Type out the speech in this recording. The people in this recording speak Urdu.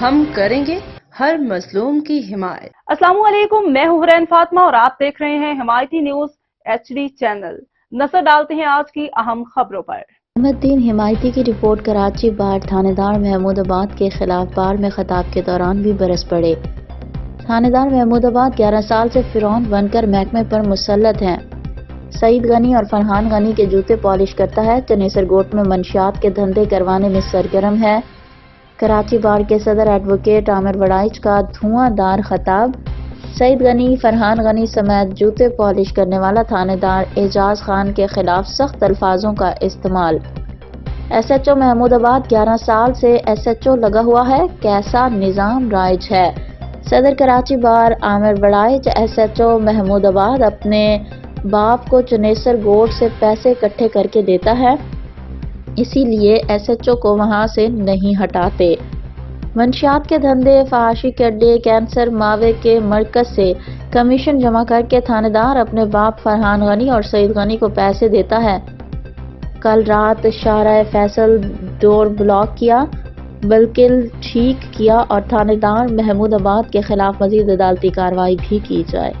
ہم کریں گے ہر مظلوم کی حمایت۔ السلام علیکم، میں ہوں حرین فاطمہ اور آپ دیکھ رہے ہیں حمایتی نیوز HD چینل۔ نظر ڈالتے ہیں آج کی اہم خبروں پر۔ احمد الدین حمایتی کی رپورٹ۔ کراچی بار تھانے دار محمود آباد کے خلاف بار میں خطاب کے دوران بھی برس پڑے۔ تھانے دار محمود آباد 11 سال سے فرعون بن کر محکمے پر مسلط ہیں۔ سعید غنی اور فرحان غنی کے جوتے پالش کرتا ہے۔ چنیسر گوٹ میں منشیات کے دھندے کروانے میں سرگرم ہے۔ کراچی بار کے صدر ایڈوکیٹ عامر وڑائچ کا دھواں دار خطاب۔ سعید غنی، فرحان غنی سمیت جوتے پالش کرنے والا تھانے دار اعجاز خان کے خلاف سخت الفاظوں کا استعمال۔ SHO محمود آباد 11 سال سے SHO لگا ہوا ہے، کیسا نظام رائج ہے؟ صدر کراچی بار عامر وڑائچ SHO محمود آباد اپنے باپ کو چنیسر گوٹ سے پیسے اکٹھے کر کے دیتا ہے، اسی لیے SHO کو وہاں سے نہیں ہٹاتے۔ منشیات کے دھندے، فحاشی کے اڈے، کینسر معاوے کے مرکز سے کمیشن جمع کر کے تھانے دار اپنے باپ فرحان غنی اور سعید غنی کو پیسے دیتا ہے۔ کل رات شارع فیصل ڈور بلاک کیا، بالکل ٹھیک کیا اور تھانے دار محمود آباد کے خلاف مزید عدالتی کارروائی بھی کی جائے۔